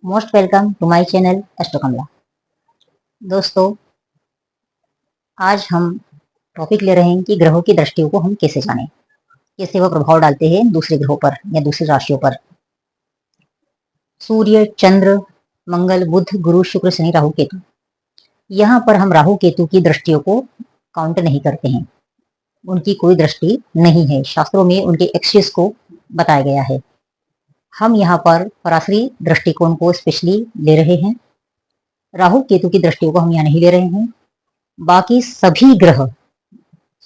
Most welcome to my channel astro Kamala. दोस्तों, आज हम टॉपिक ले रहे हैं कि ग्रहों की दृष्टियों को हम कैसे जानें, कैसे वह प्रभाव डालते हैं दूसरे ग्रहों पर या दूसरी राशियों पर। सूर्य, चंद्र, मंगल, बुध, गुरु, शुक्र, शनि, राहु, केतु। यहाँ पर हम राहु केतु की दृष्टियों को काउंट नहीं करते हैं, उनकी कोई दृष्टि नहीं है। शास्त्रों में उनके एक्सिस को बताया गया है। हम यहाँ पर पराशरी दृष्टिकोण को स्पेशली ले रहे हैं। राहु केतु की दृष्टियों को हम यहाँ नहीं ले रहे हैं। बाकी सभी ग्रह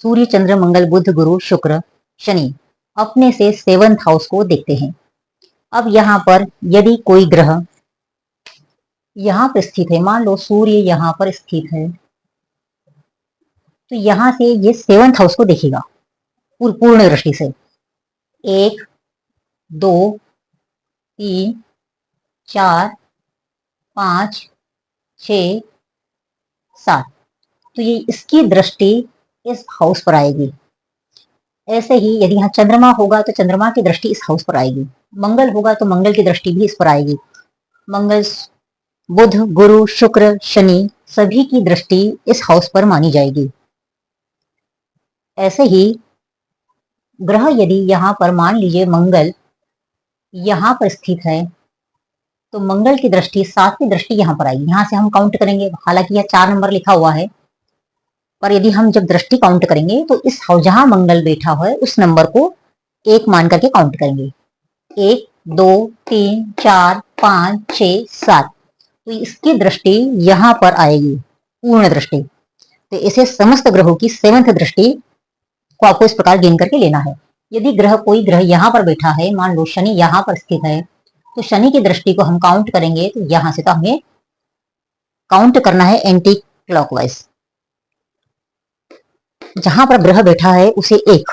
सूर्य, चंद्र, मंगल, बुध, गुरु, शुक्र, शनि अपने से 7th हाउस को देखते हैं। अब यहाँ पर यदि कोई ग्रह यहाँ पर स्थित है, मान लो सूर्य यहाँ पर स्थित है, तो यहाँ से ये 7th हाउस को देखेगा पूर्ण दृष्टि से। 1, 2, 3, 4, 5, 6, 7, तो ये इसकी दृष्टि इस हाउस पर आएगी। ऐसे ही यदि यहाँ चंद्रमा होगा तो चंद्रमा की दृष्टि इस हाउस पर आएगी। मंगल होगा तो मंगल की दृष्टि भी इस पर आएगी। मंगल, बुध, गुरु, शुक्र, शनि सभी की दृष्टि इस हाउस पर मानी जाएगी। ऐसे ही ग्रह यदि यहाँ पर मान लीजिए मंगल यहाँ पर स्थित है, तो मंगल की दृष्टि 7वीं दृष्टि यहाँ पर आएगी। यहाँ से हम काउंट करेंगे, हालांकि यह 4 नंबर लिखा हुआ है, पर यदि हम जब दृष्टि काउंट करेंगे तो इस जहां मंगल बैठा हुआ है उस नंबर को 1 मान करके काउंट करेंगे। 1, 2, 3, 4, 5, 6, 7, तो इसकी दृष्टि यहाँ पर आएगी, पूर्ण दृष्टि। तो इसे समस्त ग्रहों की 7th दृष्टि को आपको इस प्रकार गेन करके लेना है। यदि कोई ग्रह यहाँ पर बैठा है, मान लो शनि यहाँ पर स्थित है, तो शनि की दृष्टि को हम काउंट करेंगे तो यहां से तो हमें काउंट करना है एंटी क्लॉकवाइज। जहां पर ग्रह बैठा है उसे 1,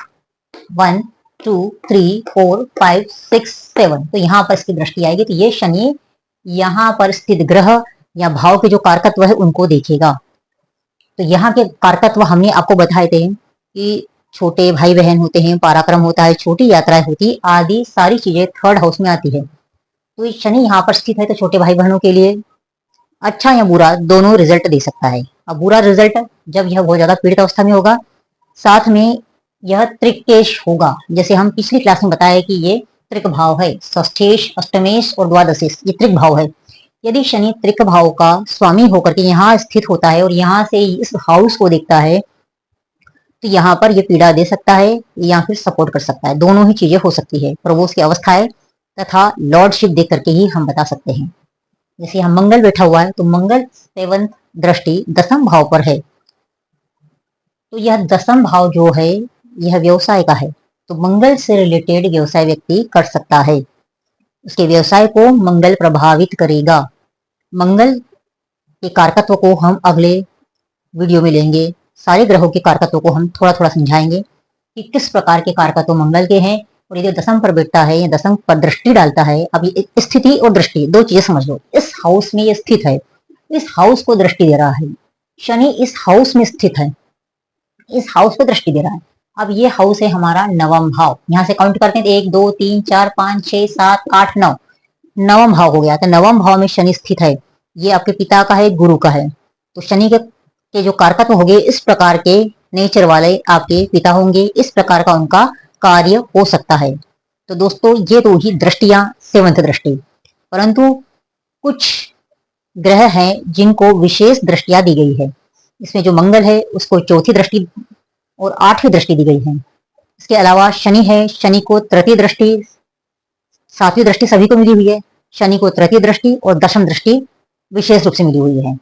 2, 3, 4, 5, 6, 7, तो यहाँ पर इसकी दृष्टि आएगी। तो ये शनि यहाँ पर स्थित ग्रह या भाव के जो कारकत्व है उनको देखेगा। तो यहाँ के कारकत्व हमने आपको बताए थे कि छोटे भाई बहन होते हैं, पराक्रम होता है, छोटी यात्राएं होती, आदि सारी चीजें 3rd हाउस में आती है। तो शनि यहाँ पर स्थित है तो छोटे भाई बहनों के लिए अच्छा या बुरा दोनों रिजल्ट दे सकता है। अब बुरा रिजल्ट जब यह बहुत ज्यादा पीड़ित अवस्था में होगा, साथ में यह त्रिकेश होगा। जैसे हम पिछली क्लास में बताया कि ये त्रिक भाव है, षष्ठेश, अष्टमेश और द्वादशेश, ये त्रिक भाव है। यदि शनि त्रिक भाव का स्वामी होकर के यहाँ स्थित होता है और यहाँ से इस हाउस को देखता है, तो यहाँ पर ये पीड़ा दे सकता है या फिर सपोर्ट कर सकता है। दोनों ही चीजें हो सकती है। प्रभु की अवस्थाएं तथा लॉर्डशिप देख करके ही हम बता सकते हैं। जैसे यहाँ मंगल बैठा हुआ है तो मंगल 7th दृष्टि 10th भाव पर है, तो यह 10th भाव जो है यह व्यवसाय का है। तो मंगल से रिलेटेड व्यवसाय व्यक्ति कर सकता है, उसके व्यवसाय को मंगल प्रभावित करेगा। मंगल के कारकत्व को हम अगले वीडियो में लेंगे। सारे ग्रहों के कारकत्व को हम थोड़ा थोड़ा समझाएंगे कि किस प्रकार के कारकत्व मंगल के हैं, और यदि 10th पर बैठता है या 10th पर दृष्टि डालता है। अब स्थिति और दृष्टि दो चीजें समझ लो। इस हाउस में ये स्थित है, इस हाउस को दृष्टि दे रहा है। शनि इस हाउस में स्थित है, इस हाउस पे दृष्टि दे रहा है। अब ये हाउस है हमारा 9वां भाव। यहां से काउंट करते हैं 1, 2, 3, 4, 5, 6, 7, 8, 9, 9वां भाव हो गया। तो 9वां भाव में शनि स्थित है, ये आपके पिता का है, गुरु का है। तो शनि के जो कारकत्व हो गए इस प्रकार के नेचर वाले आपके पिता होंगे, इस प्रकार का उनका कार्य हो सकता है। तो दोस्तों, ये तो ही दृष्टियां 7th दृष्टि। परंतु कुछ ग्रह हैं जिनको विशेष दृष्टियां दी गई है। इसमें जो मंगल है उसको 4थी दृष्टि और 8वीं दृष्टि दी गई है। इसके अलावा शनि है, शनि को 3rd दृष्टि, 7वीं दृष्टि सभी को मिली हुई है। शनि को 3rd दृष्टि और 10th दृष्टि विशेष रूप से मिली हुई है।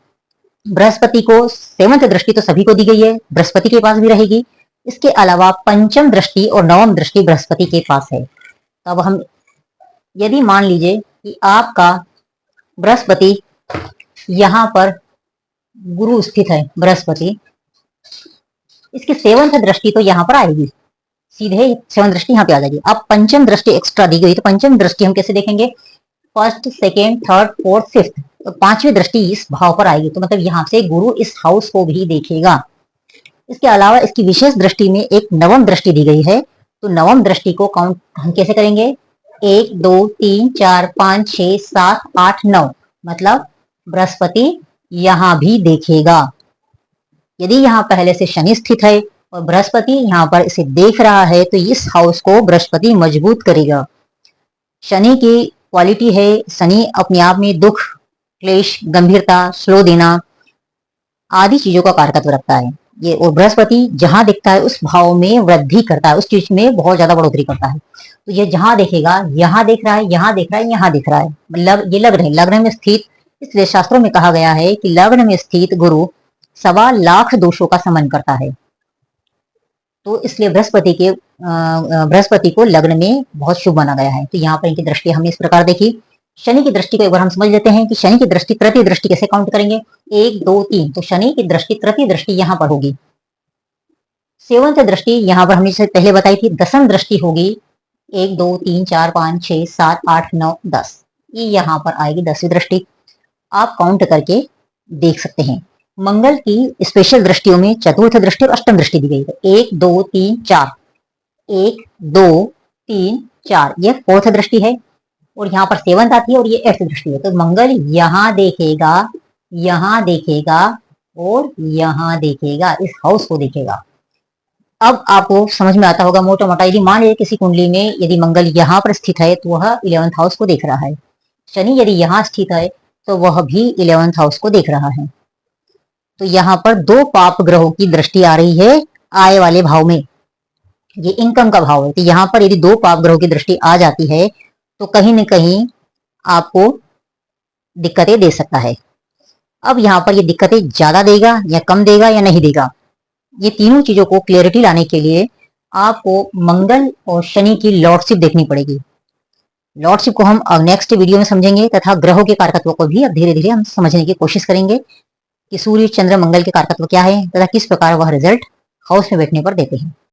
बृहस्पति को 7th दृष्टि तो सभी को दी गई है, बृहस्पति के पास भी रहेगी। इसके अलावा 5th दृष्टि और 9वीं दृष्टि बृहस्पति के पास है। तो अब हम यदि मान लीजिए कि आपका बृहस्पति यहाँ पर गुरु स्थित है, बृहस्पति, इसकी 7th दृष्टि तो यहाँ पर आएगी, सीधे 7th दृष्टि यहाँ पे आ जाएगी। अब 5th दृष्टि एक्स्ट्रा दी गई, तो 5th दृष्टि हम कैसे देखेंगे? 1st, 2nd, 3rd, 4th, 5th, तो 5वीं दृष्टि इस भाव पर आएगी। तो मतलब यहाँ से गुरु इस हाउस को भी देखेगा। इसके अलावा इसकी विशेष दृष्टि में एक 9वीं दृष्टि दी गई है। तो 9वीं दृष्टि को काउंट हम कैसे करेंगे? 1 2 3 4 5 6 7 8 9, मतलब बृहस्पति यहाँ भी देखेगा। यदि यहाँ पहले से शनि स्थित है और बृहस्पति यहाँ पर इसे देख रहा है तो इस हाउस को बृहस्पति मजबूत करेगा। शनि की क्वालिटी है, शनि अपने आप में दुख, क्लेश, गंभीरता, स्लो देना आदि चीजों का कारकत्व रखता है ये। और बृहस्पति जहां दिखता है उस भाव में वृद्धि करता है, उस चीज में बहुत ज्यादा बढ़ोतरी करता है। तो ये जहां देखेगा, यहाँ देख रहा है, यहाँ देख रहा है, यहाँ देख रहा है, मतलब ये लग्न है, लग्न में स्थित। इसलिए शास्त्रों में कहा गया है कि लग्न में स्थित गुरु 1.25 लाख दोषों का समन करता है। तो इसलिए बृहस्पति को लग्न में बहुत शुभ माना गया है। तो यहाँ पर इनकी दृष्टि हमने इस प्रकार देखी। शनि की दृष्टि को एक बार हम समझ लेते हैं कि शनि की दृष्टि, तृतीय दृष्टि कैसे काउंट करेंगे। 1 2 3, तो शनि की दृष्टि, तृतीय दृष्टि यहाँ पर होगी। सेवंथ दृष्टि यहाँ पर हमने पहले बताई थी। दसम दृष्टि होगी 1 2 3 4 5 6 7 8 9 10, ये यहाँ पर आएगी 10वीं दृष्टि। आप काउंट करके देख सकते हैं। मंगल की स्पेशल दृष्टियों में चतुर्थ दृष्टि और अष्टम दृष्टि दी गई है। 1 2 3 4, 1 2 3 4, ये फोर्थ दृष्टि है। और यहाँ पर सेवंथ आती है और ये एट्थ दृष्टि है। तो मंगल यहाँ देखेगा, यहाँ देखेगा और यहाँ देखेगा, इस हाउस को देखेगा। अब आपको समझ में आता होगा मोटा मोटा। यदि मान लीजिए किसी कुंडली में यदि मंगल यहाँ पर स्थित है तो वह 11th हाउस को देख रहा है। शनि यदि यहाँ स्थित है तो वह भी 11th हाउस को देख रहा है। तो यहाँ पर 2 पाप ग्रहों की दृष्टि आ रही है आय वाले भाव में। ये इनकम का भाव है। तो यहाँ पर यदि 2 पाप ग्रहों की दृष्टि आ जाती है तो कहीं न कहीं आपको दिक्कतें दे सकता है। अब यहाँ पर ये दिक्कतें ज्यादा देगा या कम देगा या नहीं देगा, ये तीनों चीजों को क्लियरिटी लाने के लिए आपको मंगल और शनि की लॉर्डशिप देखनी पड़ेगी। लॉर्डशिप को हम नेक्स्ट वीडियो में समझेंगे तथा ग्रहों के कारकत्व को भी अब धीरे धीरे हम समझने की कोशिश करेंगे कि सूर्य, चंद्र, मंगल के कारकत्व क्या है तथा किस प्रकार वह रिजल्ट हाउस में बैठने पर देते हैं।